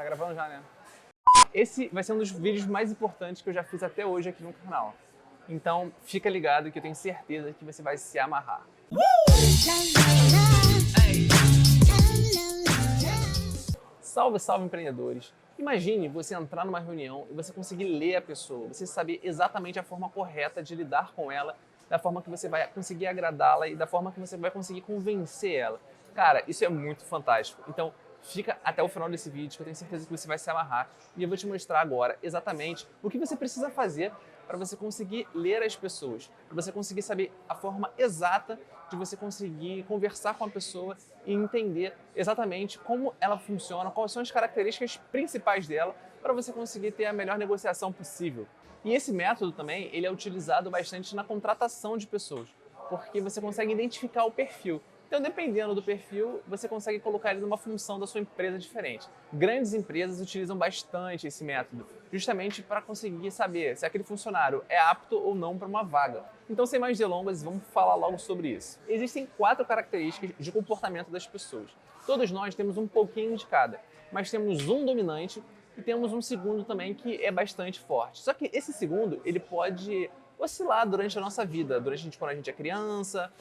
Tá gravando já, né? Esse vai ser um dos vídeos mais importantes que eu já fiz até hoje aqui no canal. Então, fica ligado que eu tenho certeza que você vai se amarrar. Salve, salve, empreendedores! Imagine você entrar numa reunião e você conseguir ler a pessoa, você saber exatamente a forma correta de lidar com ela, da forma que você vai conseguir agradá-la e da forma que você vai conseguir convencer ela. Cara, isso é muito fantástico. Então, fica até o final desse vídeo que eu tenho certeza que você vai se amarrar e eu vou te mostrar agora exatamente o que você precisa fazer para você conseguir ler as pessoas, para você conseguir saber a forma exata de você conseguir conversar com a pessoa e entender exatamente como ela funciona, quais são as características principais dela, para você conseguir ter a melhor negociação possível. E esse método também, ele é utilizado bastante na contratação de pessoas, porque você consegue identificar o perfil. Então, dependendo do perfil, você consegue colocar ele numa função da sua empresa diferente. Grandes empresas utilizam bastante esse método, justamente para conseguir saber se aquele funcionário é apto ou não para uma vaga. Então, sem mais delongas, vamos falar logo sobre isso. Existem 4 características de comportamento das pessoas. Todos nós temos um pouquinho de cada, mas temos um dominante e temos um segundo também que é bastante forte. Só que esse segundo, ele pode oscilar durante a nossa vida, quando a gente é criança,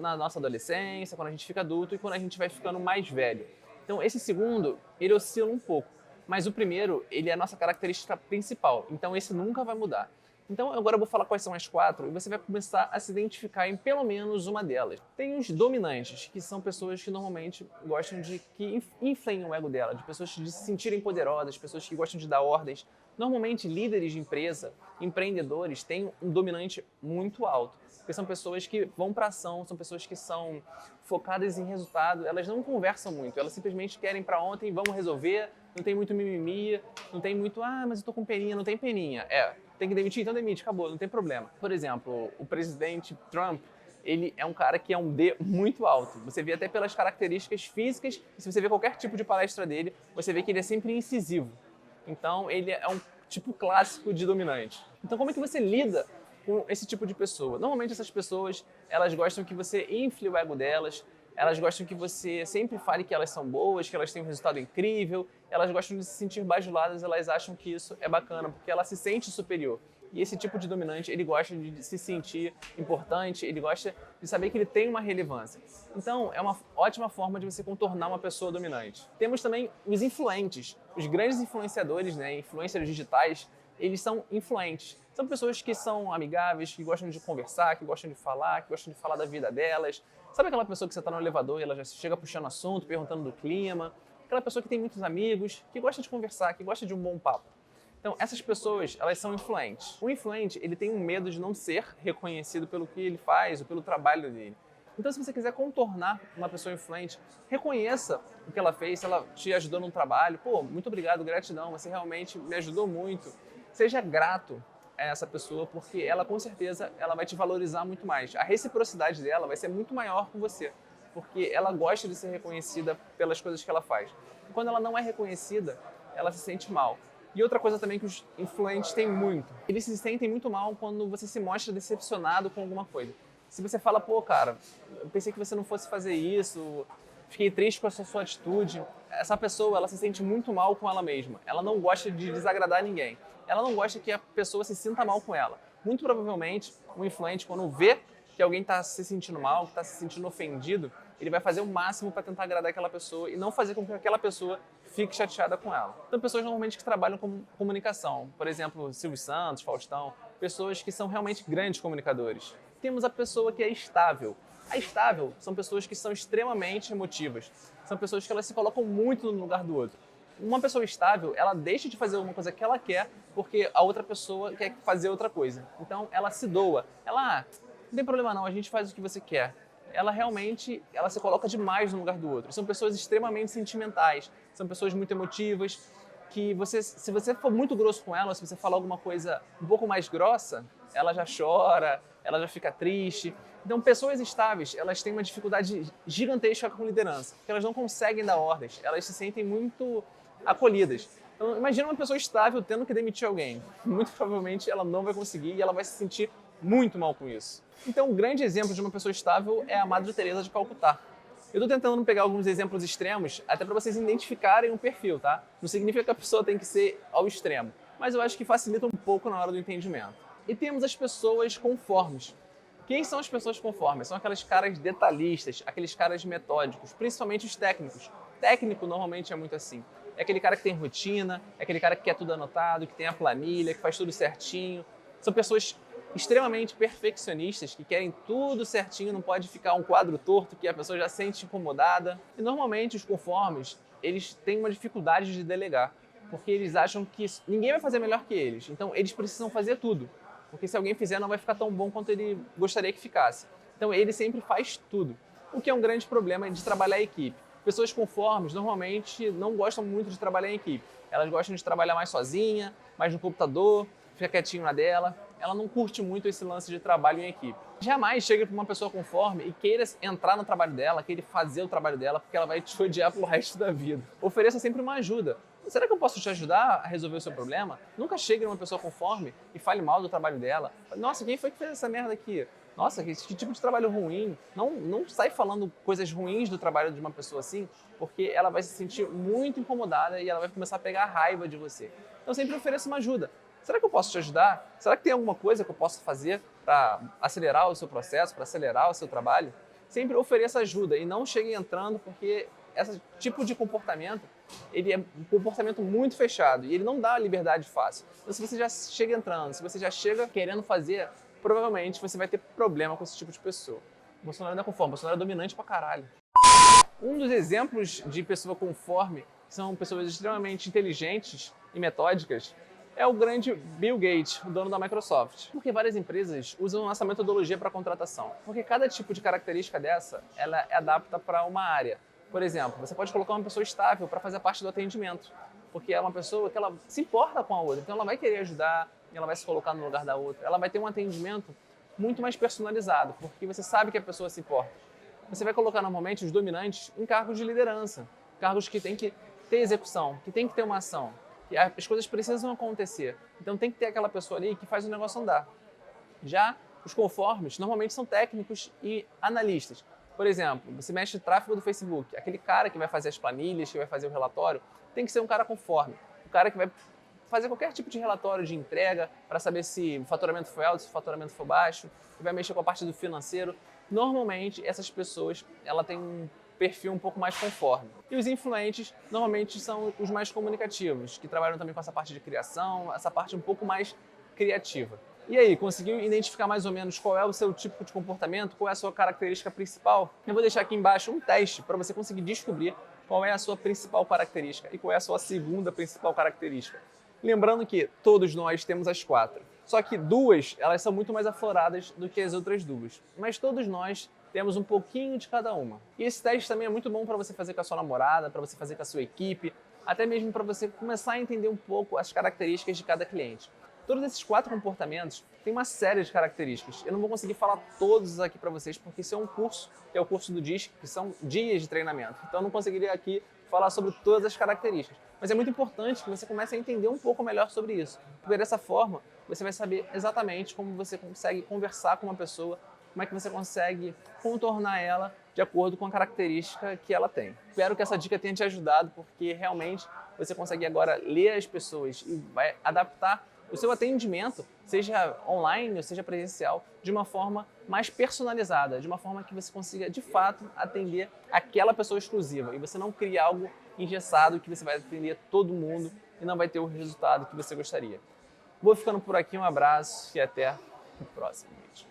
na nossa adolescência, quando a gente fica adulto e quando a gente vai ficando mais velho. Então esse segundo, ele oscila um pouco, mas o primeiro, ele é a nossa característica principal, então esse nunca vai mudar. Então agora eu vou falar quais são as 4 e você vai começar a se identificar em pelo menos uma delas. Tem os dominantes, que são pessoas que normalmente gostam de que inflem o ego dela, de pessoas de se sentirem poderosas, pessoas que gostam de dar ordens. Normalmente líderes de empresa, empreendedores, têm um dominante muito alto, porque são pessoas que vão para ação, são pessoas que são focadas em resultado, elas não conversam muito, elas simplesmente querem para ontem, vamos resolver, não tem muito mimimi, não tem muito, mas eu tô com peninha, não tem peninha. Tem que demitir? Então demite, acabou, não tem problema. Por exemplo, o presidente Trump, ele é um cara que é um D muito alto. Você vê até pelas características físicas, e se você vê qualquer tipo de palestra dele, você vê que ele é sempre incisivo. Então, ele é um tipo clássico de dominante. Então, como é que você lida com esse tipo de pessoa? Normalmente, essas pessoas, elas gostam que você infle o ego delas, elas gostam que você sempre fale que elas são boas, que elas têm um resultado incrível, elas gostam de se sentir bajuladas, elas acham que isso é bacana, porque ela se sente superior. E esse tipo de dominante, ele gosta de se sentir importante, ele gosta de saber que ele tem uma relevância. Então, é uma ótima forma de você contornar uma pessoa dominante. Temos também os influentes. Os grandes influenciadores, influencers digitais, eles são influentes. São pessoas que são amigáveis, que gostam de conversar, que gostam de falar da vida delas. Sabe aquela pessoa que você está no elevador e ela já chega puxando assunto, perguntando do clima? Aquela pessoa que tem muitos amigos, que gosta de conversar, que gosta de um bom papo. Então, essas pessoas, elas são influentes. O influente, ele tem um medo de não ser reconhecido pelo que ele faz ou pelo trabalho dele. Então, se você quiser contornar uma pessoa influente, reconheça o que ela fez, se ela te ajudou no trabalho. Pô, muito obrigado, gratidão, você realmente me ajudou muito. Seja grato a essa pessoa, porque ela, com certeza, ela vai te valorizar muito mais. A reciprocidade dela vai ser muito maior com você, porque ela gosta de ser reconhecida pelas coisas que ela faz. E quando ela não é reconhecida, ela se sente mal. E outra coisa também que os influentes têm muito, eles se sentem muito mal quando você se mostra decepcionado com alguma coisa. Se você fala, pô, cara, eu pensei que você não fosse fazer isso, fiquei triste com a sua atitude, essa pessoa, ela se sente muito mal com ela mesma. Ela não gosta de desagradar ninguém. Ela não gosta que a pessoa se sinta mal com ela. Muito provavelmente, um influente, quando vê que alguém está se sentindo mal, que está se sentindo ofendido, ele vai fazer o máximo para tentar agradar aquela pessoa e não fazer com que aquela pessoa fique chateada com ela. Então, pessoas normalmente que trabalham com comunicação, por exemplo, Silvio Santos, Faustão, pessoas que são realmente grandes comunicadores. Temos a pessoa que é estável. A estável são pessoas que são extremamente emotivas, são pessoas que elas se colocam muito no lugar do outro. Uma pessoa estável, ela deixa de fazer uma coisa que ela quer porque a outra pessoa quer fazer outra coisa. Então, ela se doa. Ela, não tem problema não, a gente faz o que você quer. Ela realmente, ela se coloca demais no lugar do outro. São pessoas extremamente sentimentais, são pessoas muito emotivas, que você, se você for muito grosso com ela, se você falar alguma coisa um pouco mais grossa, ela já chora, ela já fica triste. Então, pessoas estáveis, elas têm uma dificuldade gigantesca com liderança, porque elas não conseguem dar ordens, elas se sentem muito acolhidas. Então, imagina uma pessoa estável tendo que demitir alguém. Muito provavelmente ela não vai conseguir e ela vai se sentir muito mal com isso. Então, um grande exemplo de uma pessoa estável é a Madre Teresa de Calcutá. Eu estou tentando pegar alguns exemplos extremos, até para vocês identificarem um perfil, tá? Não significa que a pessoa tem que ser ao extremo, mas eu acho que facilita um pouco na hora do entendimento. E temos as pessoas conformes. Quem são as pessoas conformes? São aquelas caras detalhistas, aqueles caras metódicos, principalmente os técnicos. Técnico normalmente é muito assim. É aquele cara que tem rotina, é aquele cara que quer tudo anotado, que tem a planilha, que faz tudo certinho. São pessoas extremamente perfeccionistas, que querem tudo certinho, não pode ficar um quadro torto que a pessoa já sente incomodada. E normalmente os conformes, eles têm uma dificuldade de delegar, porque eles acham que ninguém vai fazer melhor que eles. Então eles precisam fazer tudo, porque se alguém fizer não vai ficar tão bom quanto ele gostaria que ficasse. Então ele sempre faz tudo, o que é um grande problema de trabalhar em equipe. Pessoas conformes normalmente não gostam muito de trabalhar em equipe. Elas gostam de trabalhar mais sozinha, mais no computador, fica quietinho na dela. Ela não curte muito esse lance de trabalho em equipe. Jamais chega para uma pessoa conforme e queira entrar no trabalho dela, queira fazer o trabalho dela, porque ela vai te odiar pro resto da vida. Ofereça sempre uma ajuda. Será que eu posso te ajudar a resolver o seu problema? Nunca chegue numa pessoa conforme e fale mal do trabalho dela. Nossa, quem foi que fez essa merda aqui? Nossa, que tipo de trabalho ruim. Não sai falando coisas ruins do trabalho de uma pessoa assim, porque ela vai se sentir muito incomodada e ela vai começar a pegar raiva de você. Então sempre ofereça uma ajuda. Será que eu posso te ajudar? Será que tem alguma coisa que eu possa fazer para acelerar o seu processo, para acelerar o seu trabalho? Sempre ofereça ajuda e não chegue entrando, porque esse tipo de comportamento, ele é um comportamento muito fechado e ele não dá liberdade fácil. Então se você já chega entrando, se você já chega querendo fazer, provavelmente você vai ter problema com esse tipo de pessoa. O Bolsonaro não é conforme, o Bolsonaro é dominante pra caralho. Um dos exemplos de pessoa conforme, que são pessoas extremamente inteligentes e metódicas, é o grande Bill Gates, o dono da Microsoft. Porque várias empresas usam essa metodologia para contratação. Porque cada tipo de característica dessa, ela é adapta para uma área. Por exemplo, você pode colocar uma pessoa estável para fazer parte do atendimento. Porque é uma pessoa que ela se importa com a outra, então ela vai querer ajudar, ela vai se colocar no lugar da outra, ela vai ter um atendimento muito mais personalizado, porque você sabe que a pessoa se importa. Você vai colocar normalmente os dominantes em cargos de liderança, cargos que tem que ter execução, que tem que ter uma ação, que as coisas precisam acontecer. Então tem que ter aquela pessoa ali que faz o negócio andar. Já os conformes normalmente são técnicos e analistas. Por exemplo, você mexe no tráfego do Facebook, aquele cara que vai fazer as planilhas, que vai fazer o relatório, tem que ser um cara conforme, o cara que vai fazer qualquer tipo de relatório de entrega para saber se o faturamento foi alto, se o faturamento foi baixo, que vai mexer com a parte do financeiro. Normalmente, essas pessoas ela têm um perfil um pouco mais conforme. E os influentes, normalmente, são os mais comunicativos, que trabalham também com essa parte de criação, essa parte um pouco mais criativa. E aí, conseguiu identificar mais ou menos qual é o seu tipo de comportamento, qual é a sua característica principal? Eu vou deixar aqui embaixo um teste para você conseguir descobrir qual é a sua principal característica e qual é a sua segunda principal característica. Lembrando que todos nós temos as 4, só que 2, elas são muito mais afloradas do que as outras 2, mas todos nós temos um pouquinho de cada uma. E esse teste também é muito bom para você fazer com a sua namorada, para você fazer com a sua equipe, até mesmo para você começar a entender um pouco as características de cada cliente. Todos esses 4 comportamentos têm uma série de características. Eu não vou conseguir falar todos aqui para vocês, porque isso é um curso, que é o curso do DISC, que são dias de treinamento. Então eu não conseguiria aqui falar sobre todas as características. Mas é muito importante que você comece a entender um pouco melhor sobre isso. Porque dessa forma, você vai saber exatamente como você consegue conversar com uma pessoa, como é que você consegue contornar ela de acordo com a característica que ela tem. Espero que essa dica tenha te ajudado, porque realmente você consegue agora ler as pessoas e vai adaptar o seu atendimento, seja online ou seja presencial, de uma forma mais personalizada, de uma forma que você consiga, de fato, atender aquela pessoa exclusiva e você não crie algo engessado que você vai atender todo mundo e não vai ter o resultado que você gostaria. Vou ficando por aqui, um abraço e até o próximo vídeo.